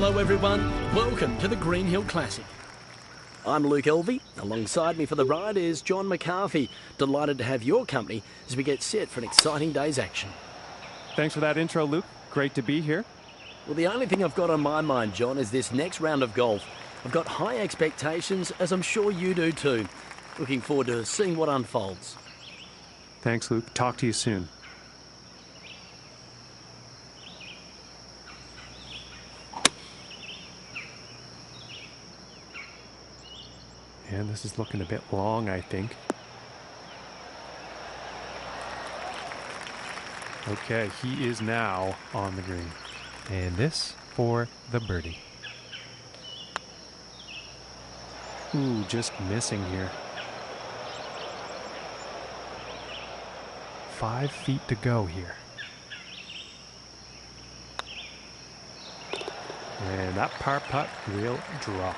Hello everyone, welcome to the Green Hill Classic. I'm Luke Elvey, alongside me for the ride is John McCarthy. Delighted to have your company as we get set for an exciting day's action. Thanks for that intro, Luke. Great to be here. Well, the only thing I've got on my mind, John, is this next round of golf. I've got high expectations, as I'm sure you do too. Looking forward to seeing what unfolds. Thanks, Luke. Talk to you soon. And this is looking a bit long, I think. Okay, he is now on the green. And this for the birdie. Ooh, just missing here. 5 feet to go here. And that par putt will drop.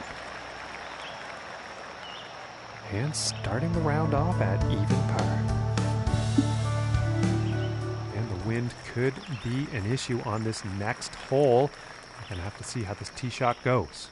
And starting the round off at even par. And the wind could be an issue on this next hole. We're going to have to see how this tee shot goes.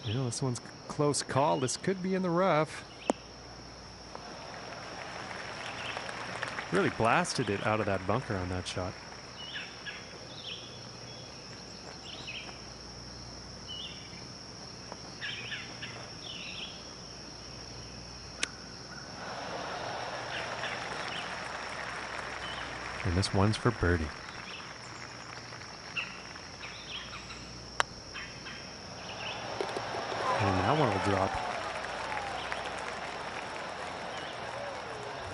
You know, this one's a close call. This could be in the rough. Really blasted it out of that bunker on that shot. And this one's for birdie. And that one will drop.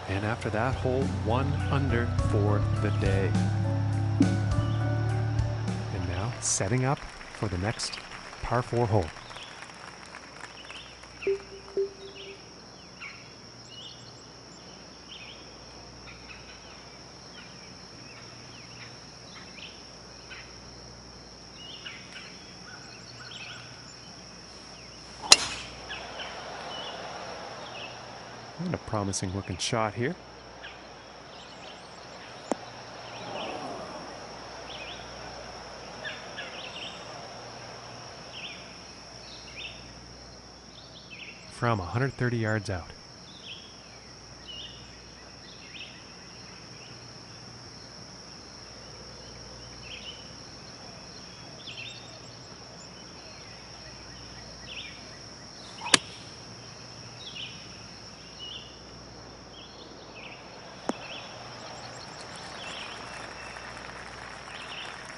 And after that hole, 1 under for the day. And now setting up for the next par 4 hole. And a promising looking shot here. From 130 yards out.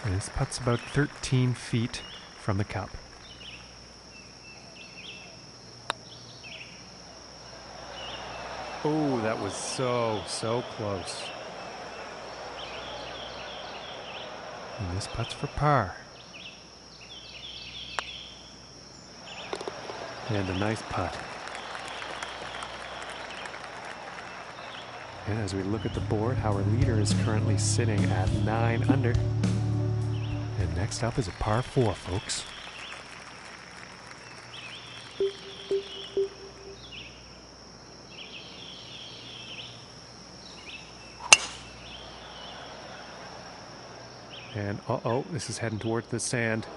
And this putt's about 13 feet from the cup. Oh, that was so close. And this putt's for par. And a nice putt. And as we look at the board, our leader is currently sitting at 9 under. And next up is a par 4, folks. And uh-oh, this is heading towards the sand.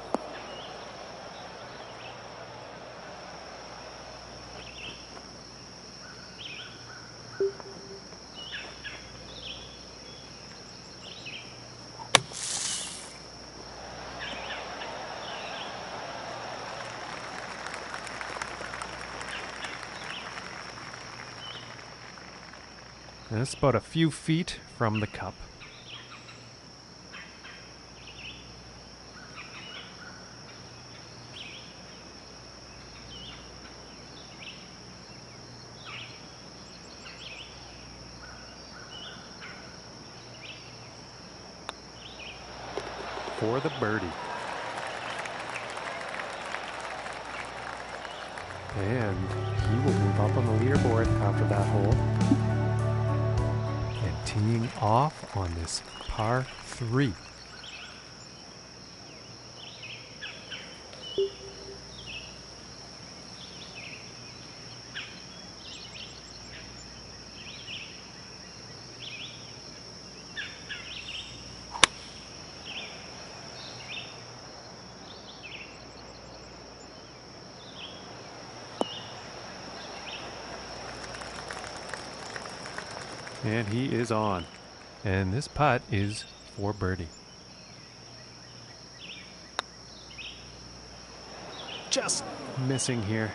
And it's about a few feet from the cup. For the birdie. And he will move up on the leaderboard after that hole. And teeing off on this par 3. And he is on. And this putt is for birdie. Just missing here.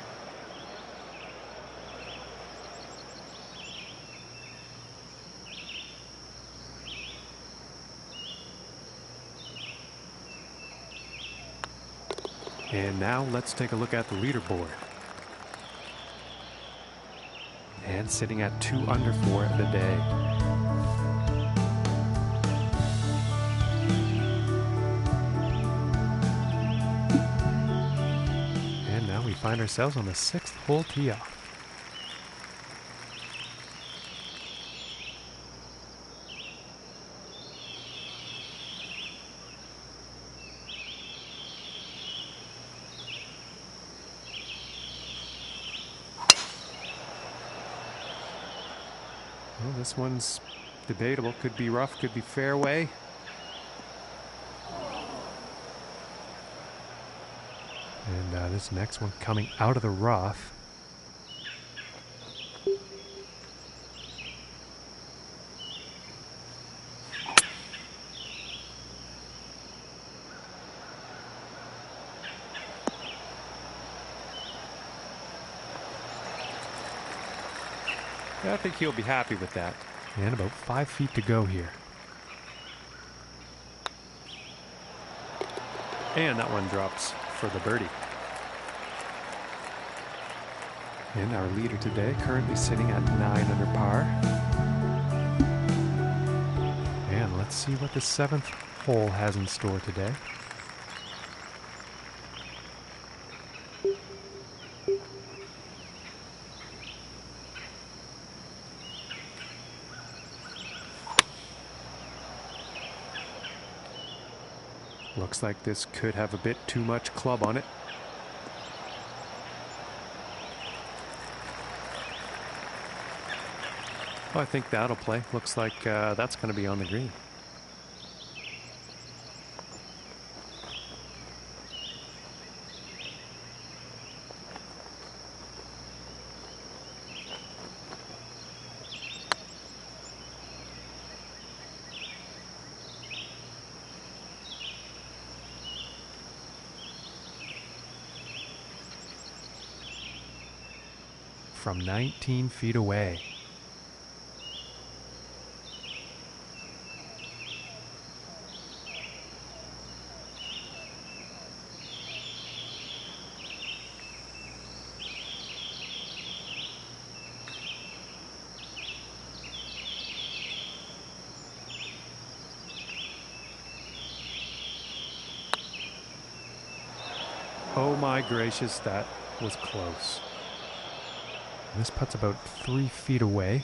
And now let's take a look at the leaderboard. And sitting at 2 under for the day. And now we find ourselves on the 6th hole tee off. Well, this one's debatable. Could be rough, could be fairway. And this next one coming out of the rough. I think he'll be happy with that. And about 5 feet to go here. And that one drops for the birdie. And our leader today currently sitting at 9 under par. And let's see what the 7th hole has in store today. Looks like this could have a bit too much club on it. Oh, I think that'll play. Looks like that's going to be on the green. From 19 feet away. Oh my gracious, that was close. This putt's about 3 feet away.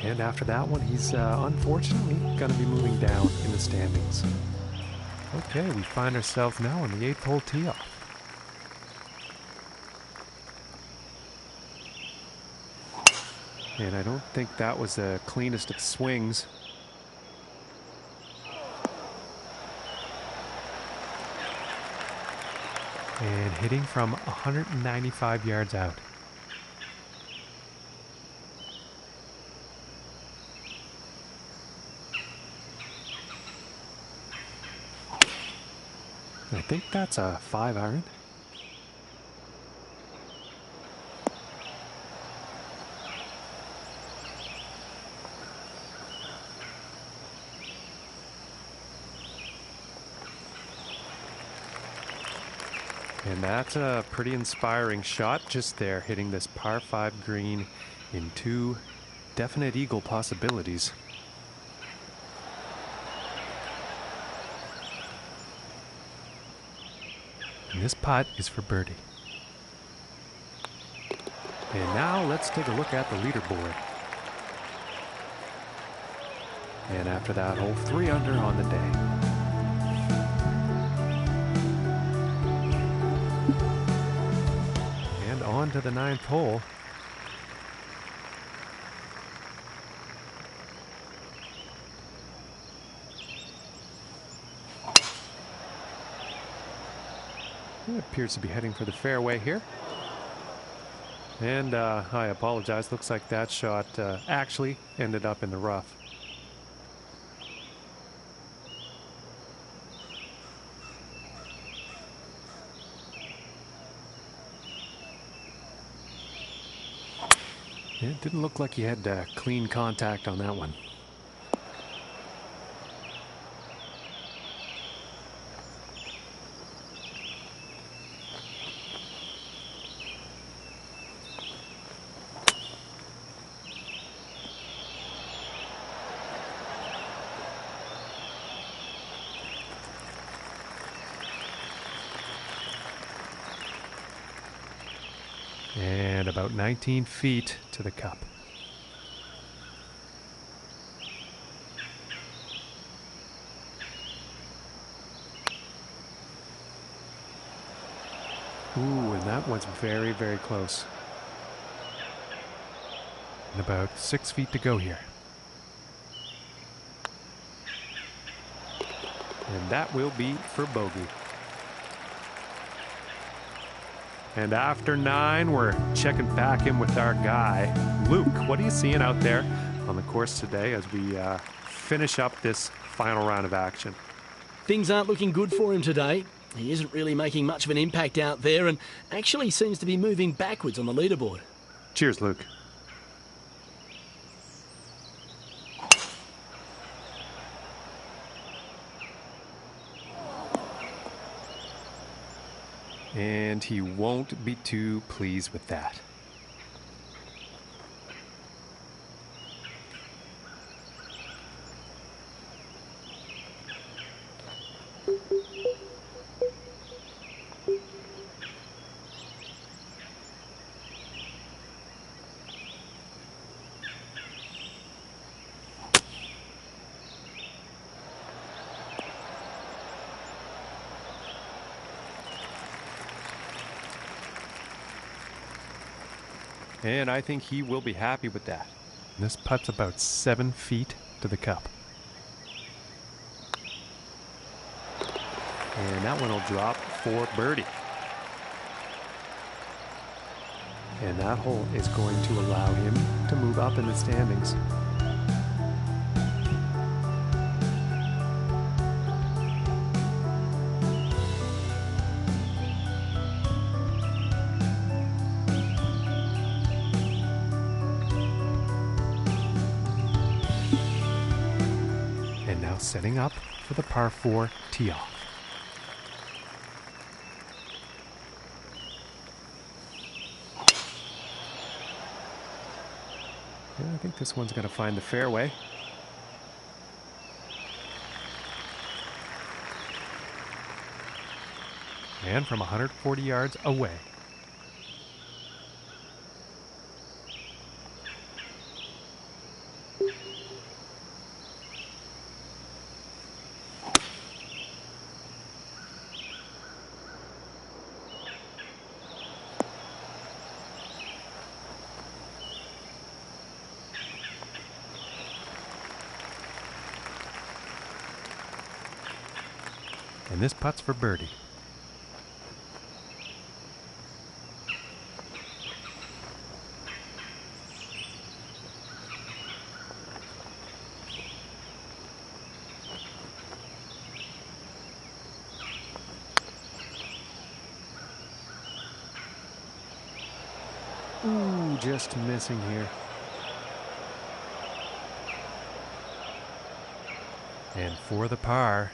And after that one, he's unfortunately going to be moving down in the standings. Okay, we find ourselves now on the 8th hole tee off. And I don't think that was the cleanest of swings. And hitting from 195 yards out. I think that's a 5-iron. And that's a pretty inspiring shot just there, hitting this par 5 green in 2 definite eagle possibilities. And this putt is for birdie. And now let's take a look at the leaderboard. And after that hole, 3 under on the day. On to the 9th hole. It appears to be heading for the fairway here. And I apologize, looks like that shot actually ended up in the rough. It didn't look like he had clean contact on that one. And about 19 feet to the cup. Ooh, and that one's very, very close. And about 6 feet to go here. And that will be for bogey. And after 9, we're checking back in with our guy, Luke. What are you seeing out there on the course today as we finish up this final round of action? Things aren't looking good for him today. He isn't really making much of an impact out there and actually seems to be moving backwards on the leaderboard. Cheers, Luke. And he won't be too pleased with that. And I think he will be happy with that. This putt's about 7 feet to the cup. And that one will drop for birdie. And that hole is going to allow him to move up in the standings. Setting up for the par 4 tee off. Yeah, I think this one's going to find the fairway. And from 140 yards away. And this putt's for birdie. Ooh, just missing here. And for the par.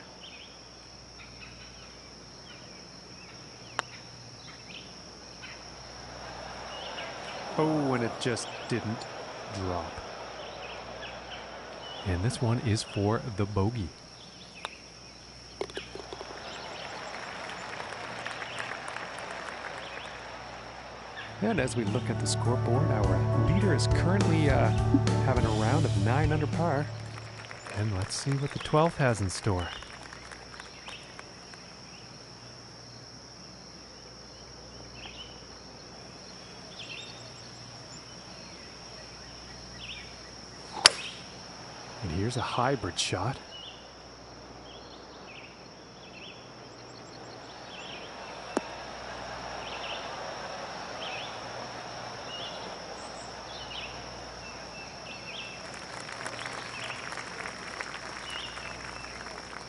Oh, and it just didn't drop. And this one is for the bogey. And as we look at the scoreboard, our leader is currently having a round of 9 under par. And let's see what the 12th has in store. And here's a hybrid shot.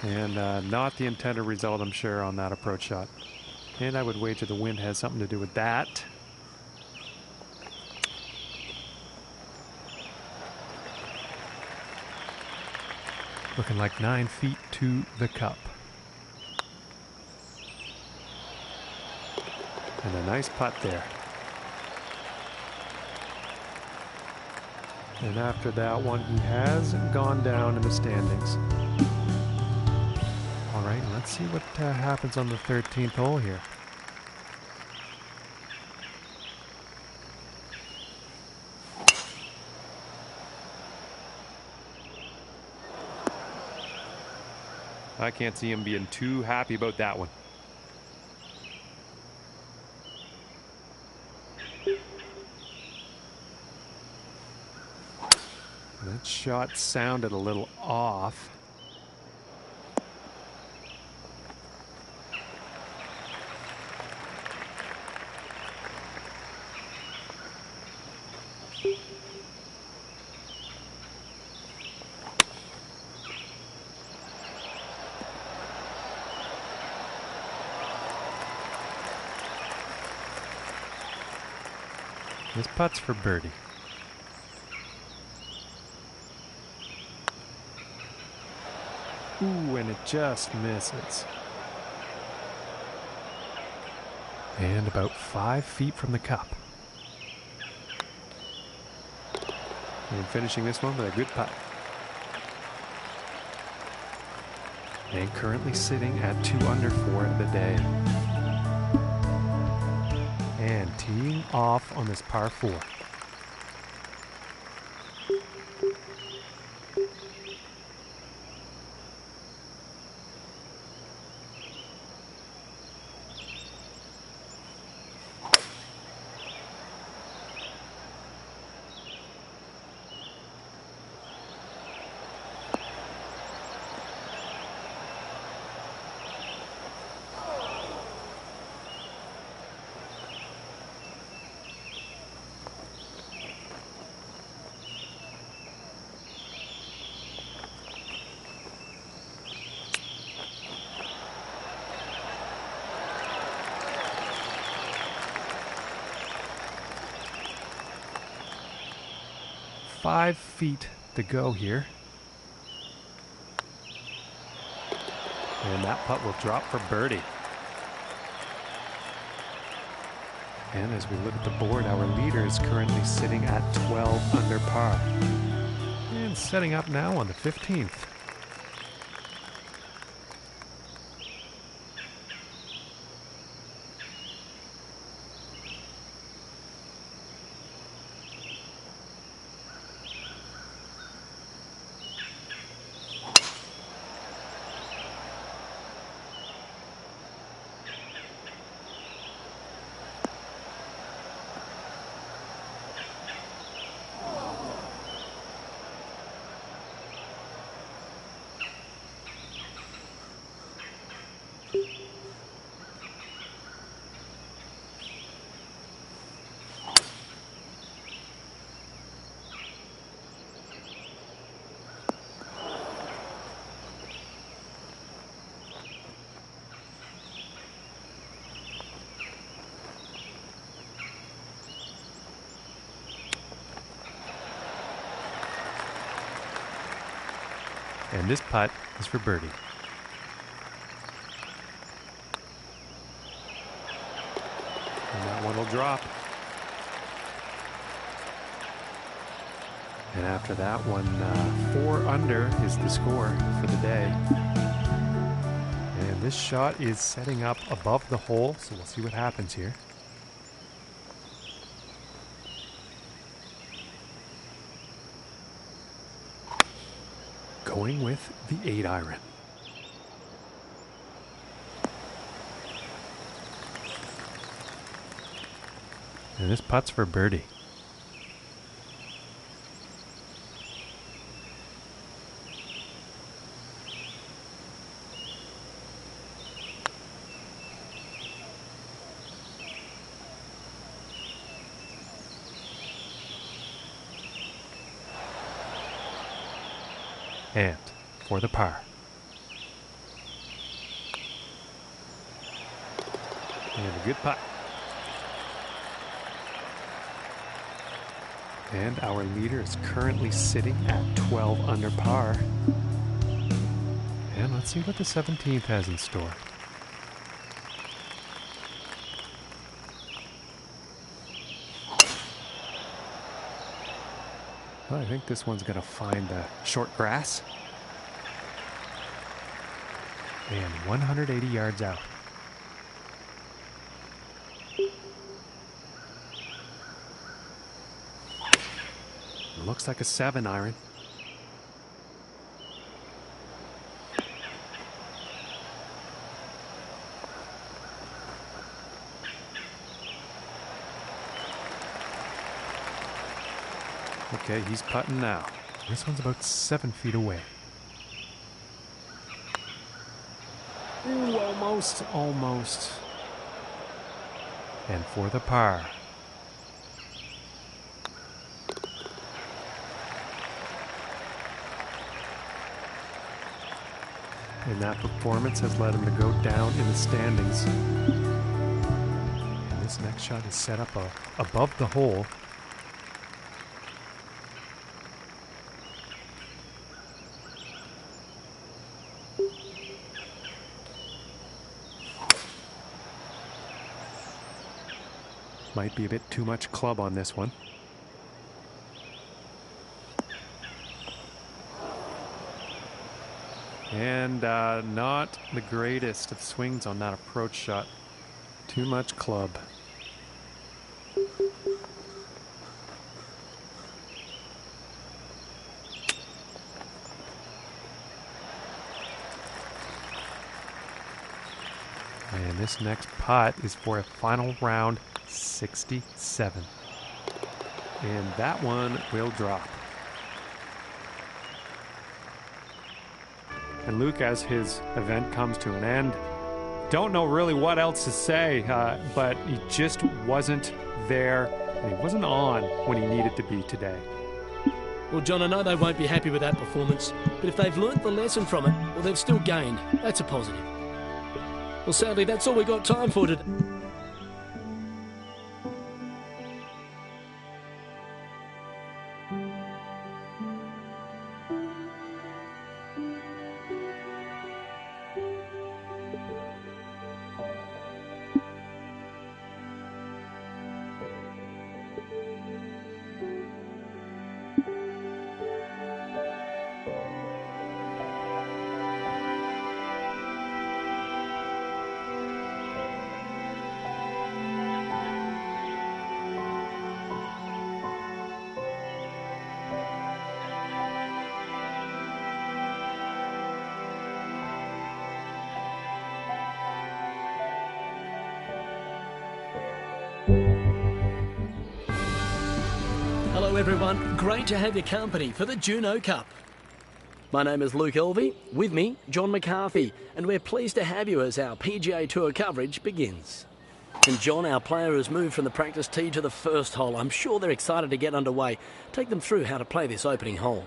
And not the intended result, I'm sure, on that approach shot. And I would wager the wind has something to do with that. Looking like 9 feet to the cup. And a nice putt there. And after that one, he has gone down in the standings. All right, let's see what happens on the 13th hole here. I can't see him being too happy about that one. That shot sounded a little off. This putt's for birdie. Ooh, and it just misses. And about 5 feet from the cup. And finishing this one with a good putt. And currently sitting at 2 under for the day. And teeing off on this par 4. Five feet to go here. And that putt will drop for birdie. And as we look at the board, our leader is currently sitting at 12 under par. And setting up now on the 15th. And this putt is for birdie. And that one will drop. And after that one, 4 under is the score for the day. And this shot is setting up above the hole, so we'll see what happens here. Going with the 8 iron. And this putt's for birdie. And for the par. And a good putt. And our leader is currently sitting at 12 under par. And let's see what the 17th has in store. Well, I think this one's going to find the short grass. And 180 yards out. Looks like a 7 iron. Okay, he's putting now. This one's about 7 feet away. Ooh, almost. And for the par. And that performance has led him to go down in the standings. And this next shot is set up above the hole. Might be a bit too much club on this one. And not the greatest of swings on that approach shot. Too much club. And this next putt is for a final round 67. And that one will drop. And Luke, as his event comes to an end, don't know really what else to say, but he just wasn't there, and he wasn't on when he needed to be today. Well, John, I know they won't be happy with that performance, but if they've learnt the lesson from it, well, they've still gained. That's a positive. Well, sadly, that's all we got time for today. Hello everyone, great to have your company for the Juno Cup. My name is Luke Elvey, with me John McCarthy, and we're pleased to have you as our PGA Tour coverage begins. And John, our player has moved from the practice tee to the first hole. I'm sure they're excited to get underway. Take them through how to play this opening hole.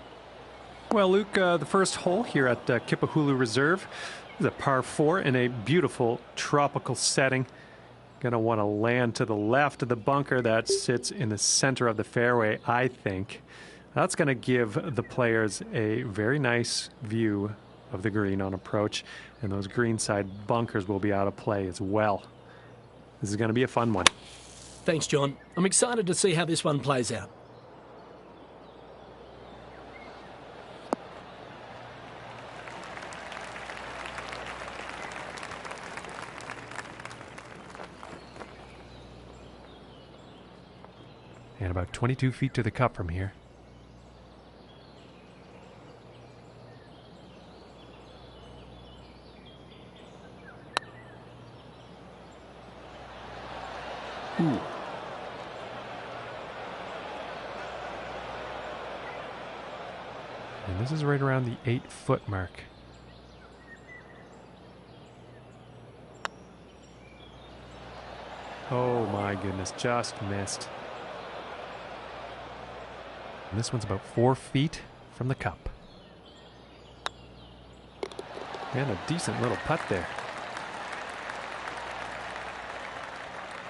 Well, Luke, the first hole here at Kipahulu Reserve is a par 4 in a beautiful tropical setting. Going to want to land to the left of the bunker that sits in the center of the fairway, I think. That's going to give the players a very nice view of the green on approach, and those greenside bunkers will be out of play as well. This is going to be a fun one. Thanks, John. I'm excited to see how this one plays out. And about 22 feet to the cup from here. Ooh. And this is right around the 8-foot mark. Oh my goodness, just missed. And this one's about 4 feet from the cup. And a decent little putt there.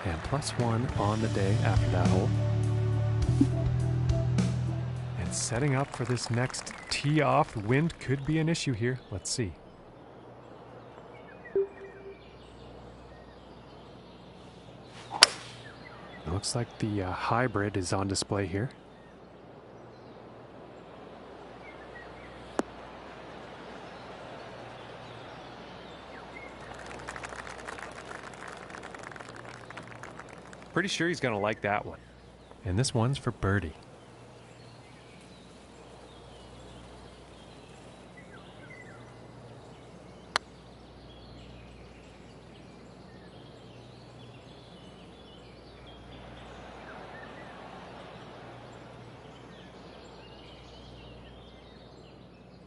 And +1 on the day after that hole. And setting up for this next tee off. The wind could be an issue here. Let's see. It looks like the hybrid is on display here. Pretty sure he's going to like that one. And this one's for birdie.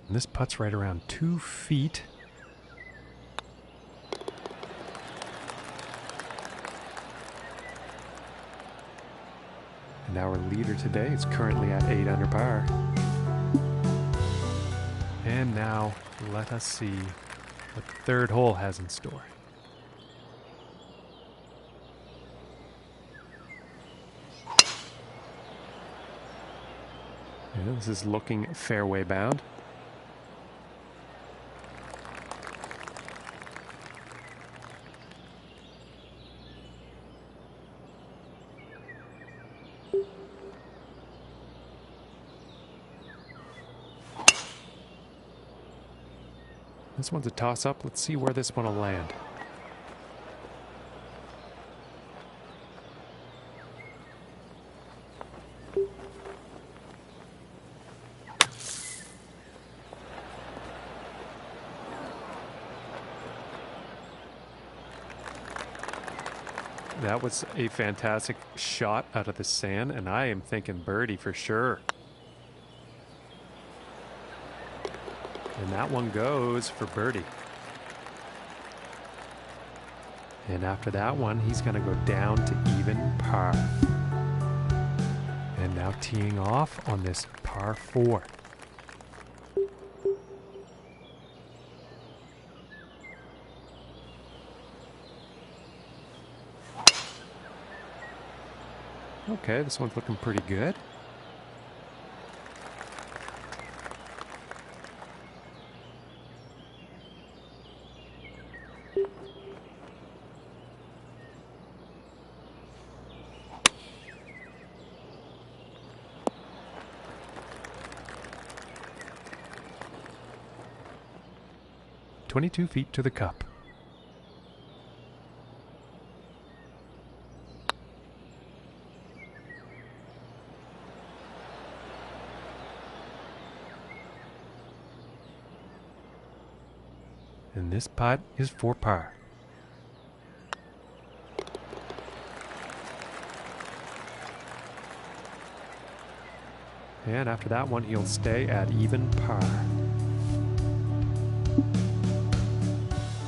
And this putt's right around 2 feet. And our leader today is currently at 8 under par. And now let us see what the third hole has in store. Yeah, this is looking fairway bound. This one's a toss-up. Let's see where this one will land. That was a fantastic shot out of the sand, and I am thinking birdie for sure. And that one goes for birdie. And after that one, he's going to go down to even par. And now teeing off on this par 4. Okay, this one's looking pretty good. "22 feet to the cup." And this putt is for par. And after that one, he'll stay at even par.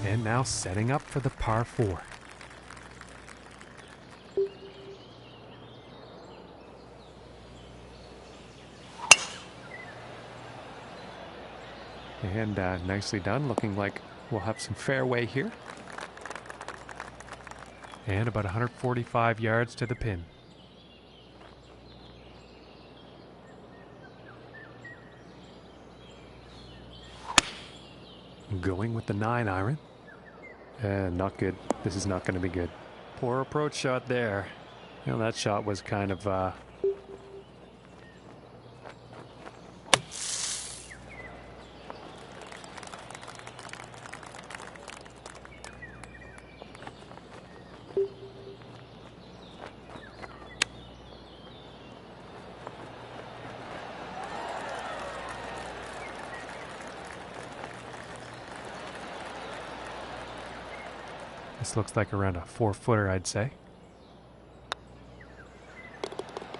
And now setting up for the par 4. And nicely done, looking like we'll have some fairway here. And about 145 yards to the pin. Going with the 9 iron. And not good. This is not going to be good. Poor approach shot there. You know, that shot was kind of this looks like around a 4-footer, I'd say.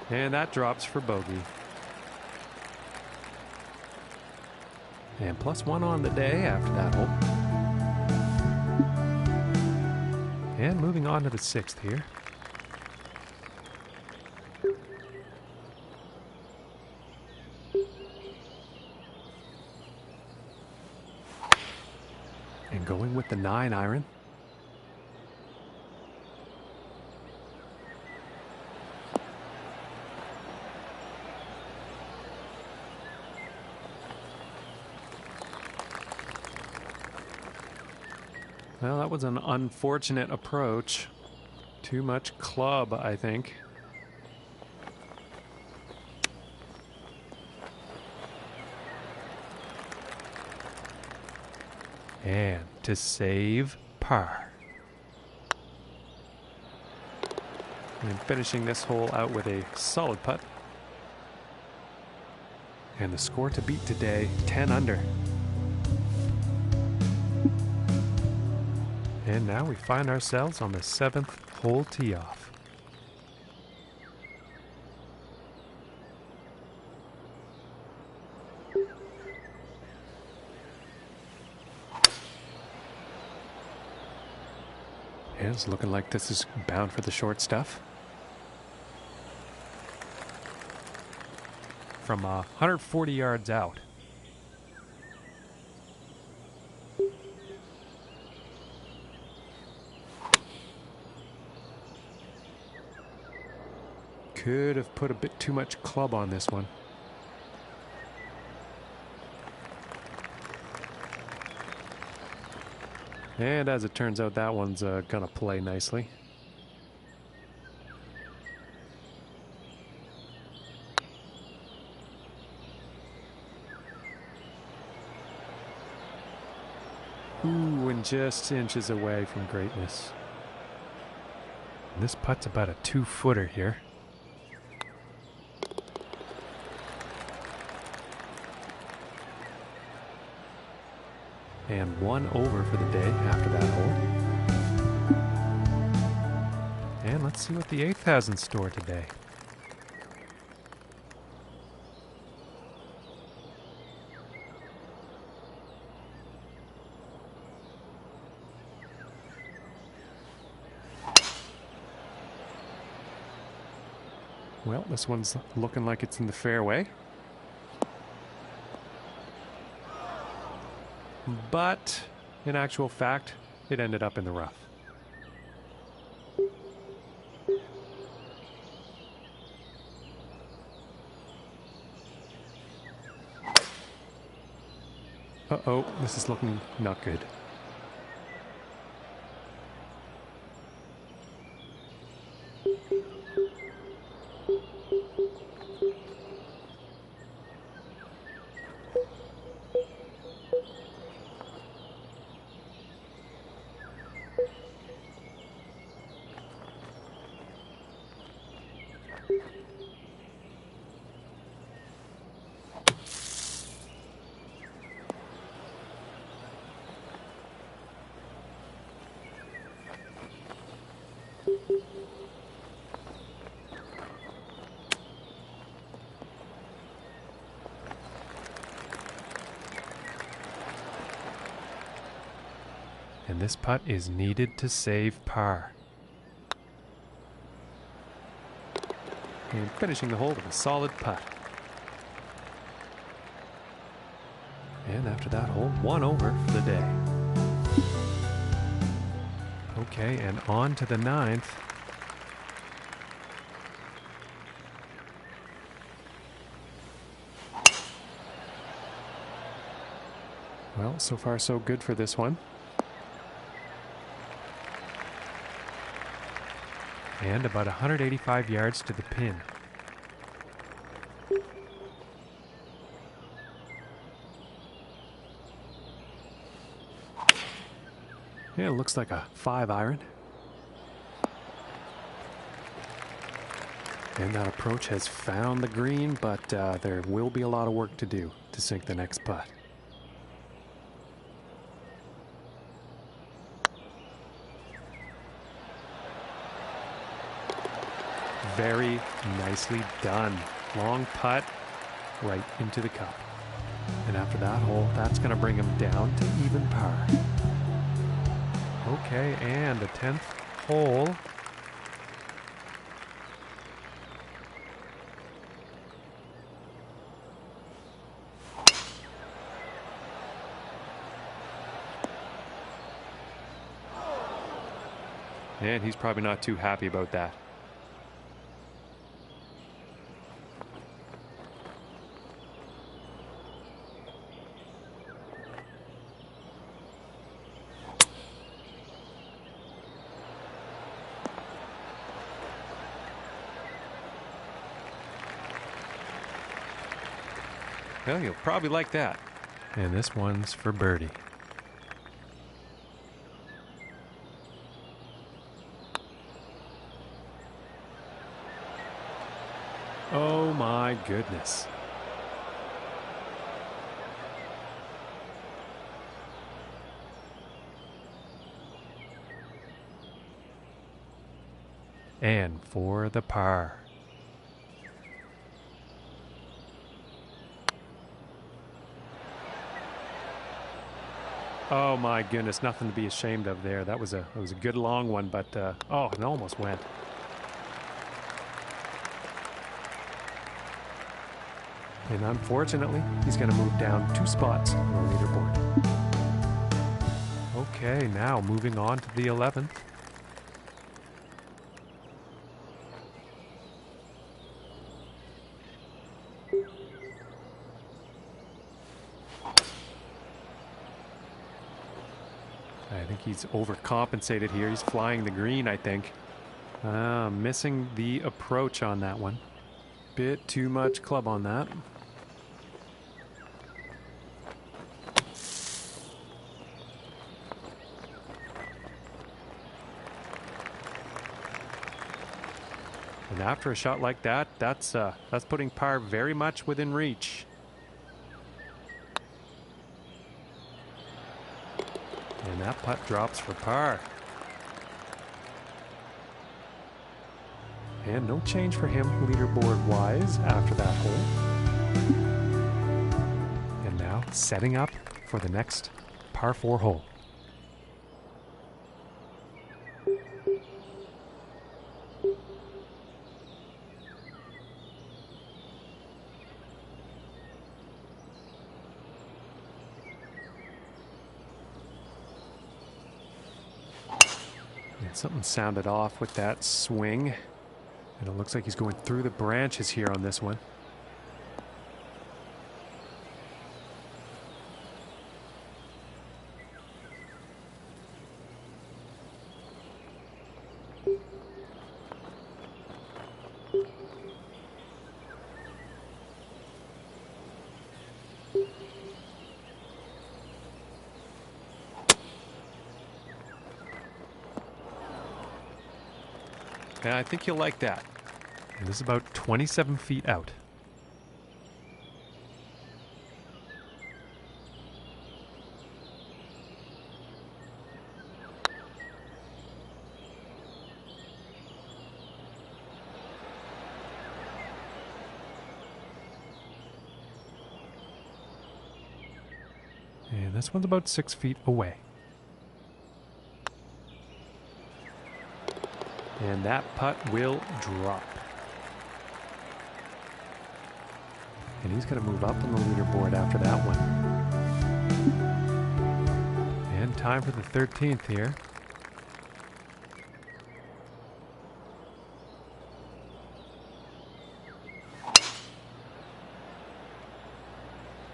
And that drops for bogey. And +1 on the day after that hole. And moving on to the 6th here. And going with the 9 iron. Well, that was an unfortunate approach. Too much club, I think. And to save par. And finishing this hole out with a solid putt. And the score to beat today, 10 under. And now we find ourselves on the 7th hole tee off. And it's looking like this is bound for the short stuff. From 140 yards out. Could have put a bit too much club on this one. And as it turns out, that one's gonna play nicely. Ooh, and just inches away from greatness. And this putt's about a 2-footer here. And 1 over for the day after that hole. And let's see what the 8th has in store today. Well, this one's looking like it's in the fairway. But in actual fact, it ended up in the rough. Uh-oh, this is looking not good. And this putt is needed to save par. And finishing the hole with a solid putt. And after that hole, 1 over for the day. Okay, and on to the 9th. Well, so far so good for this one. And about 185 yards to the pin. Yeah, it looks like a 5-iron. And that approach has found the green, but there will be a lot of work to do to sink the next putt. Very nicely done. Long putt right into the cup. And after that hole, that's going to bring him down to even par. Okay, and the 10th hole. And he's probably not too happy about that. Well, you'll probably like that. And this one's for birdie. Oh my goodness. And for the par. Oh my goodness, nothing to be ashamed of there. That was a good long one, but oh, it almost went. And unfortunately, he's going to move down 2 spots on the leaderboard. Okay, now moving on to the 11th. I think he's overcompensated here. He's flying the green, I think. Missing the approach on that one. Bit too much club on that. And after a shot like that, that's putting par very much within reach. And that putt drops for par. And no change for him leaderboard-wise after that hole. And now setting up for the next par 4 hole. And something sounded off with that swing. And it looks like he's going through the branches here on this one. Yeah, I think you'll like that. And this is about 27 feet out. And this one's about 6 feet away. And that putt will drop. And he's going to move up on the leaderboard after that one. And time for the 13th here.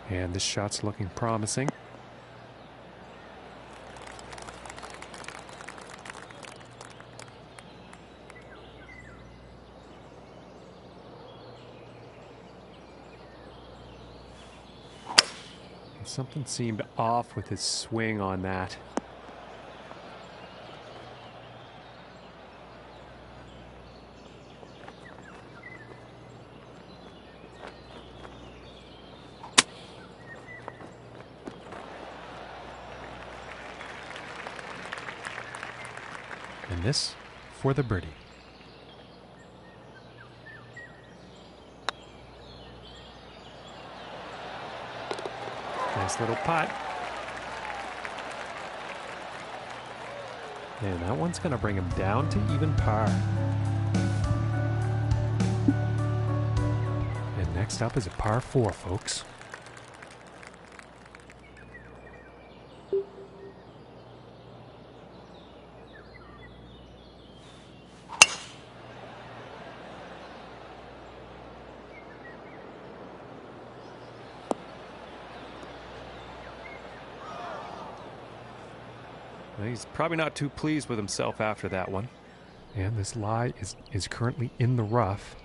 And this shot's looking promising. Something seemed off with his swing on that. And this for the birdie. Nice little putt. And that one's going to bring him down to even par. And next up is a par 4, folks. He's probably not too pleased with himself after that one. And this lie is currently in the rough.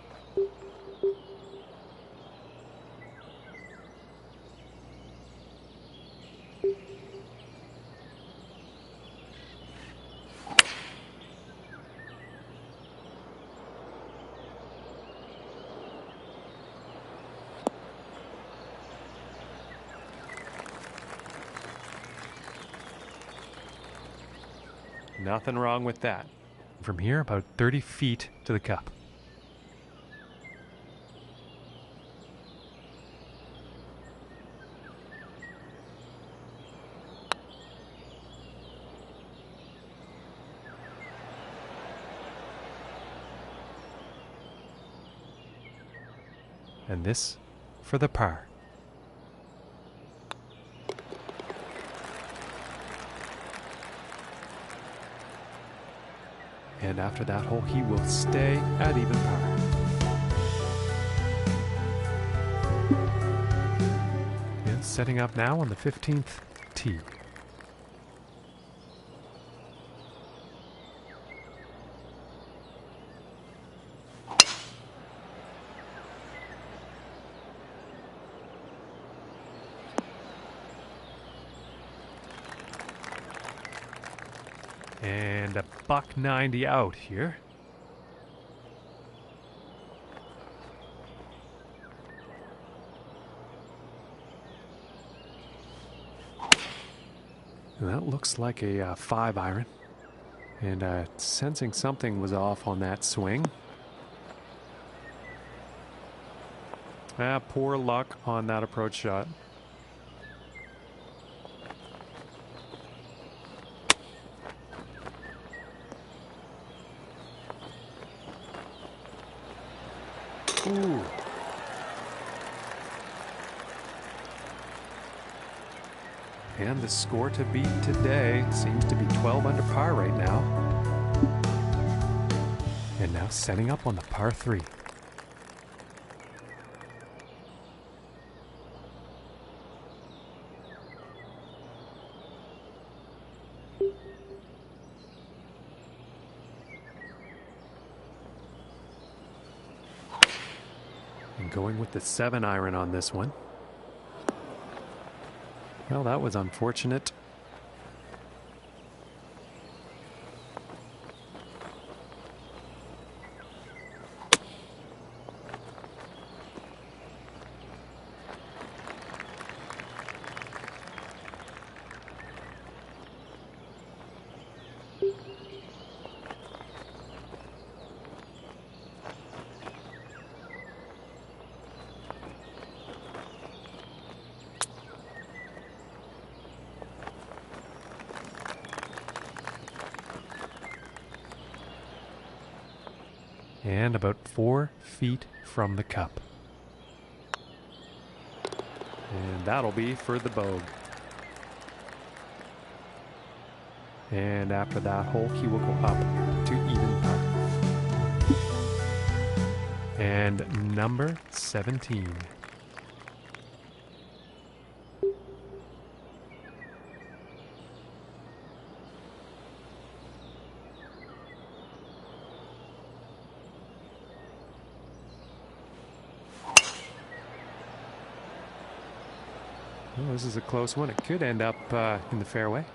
Nothing wrong with that. From here, about 30 feet to the cup. And this for the par. And after that hole, he will stay at even par. And setting up now on the 15th tee. And a $190 out here. And that looks like a 5-iron. And sensing something was off on that swing. Poor luck on that approach shot. Ooh. And the score to beat today seems to be 12 under par right now. And now setting up on the par 3. And going with the 7-iron on this one. Well, that was unfortunate. And about 4 feet from the cup. And that'll be for the bogue. And after that hole, he will go up to even par. And number 17. Well, this is a close one. It could end up in the fairway.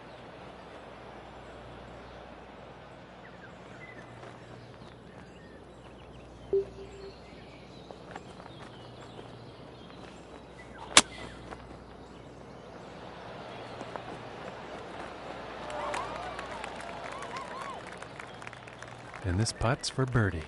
And this putt's for birdie.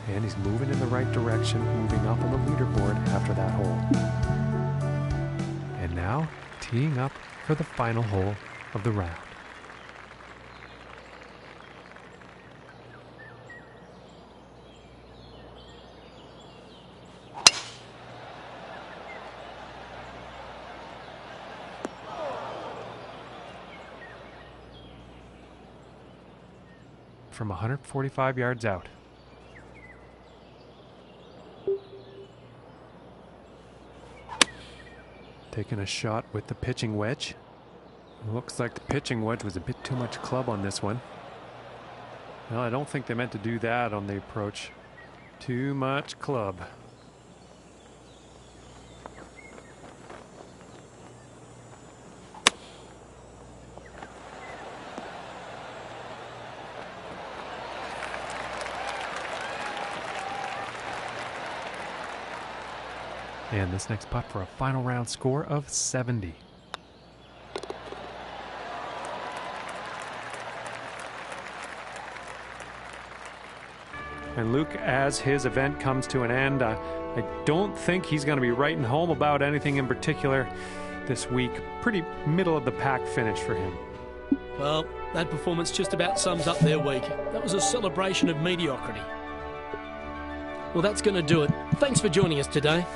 And he's moving in the right direction, moving up on the leaderboard after that hole. And now, teeing up for the final hole of the round. From 145 yards out. Taking a shot with the pitching wedge. Looks like the pitching wedge was a bit too much club on this one. Well, I don't think they meant to do that on the approach. Too much club. And this next putt for a final round score of 70. And Luke, as his event comes to an end, I don't think he's going to be writing home about anything in particular this week. Pretty middle of the pack finish for him. Well, that performance just about sums up their week. That was a celebration of mediocrity. Well, that's going to do it. Thanks for joining us today.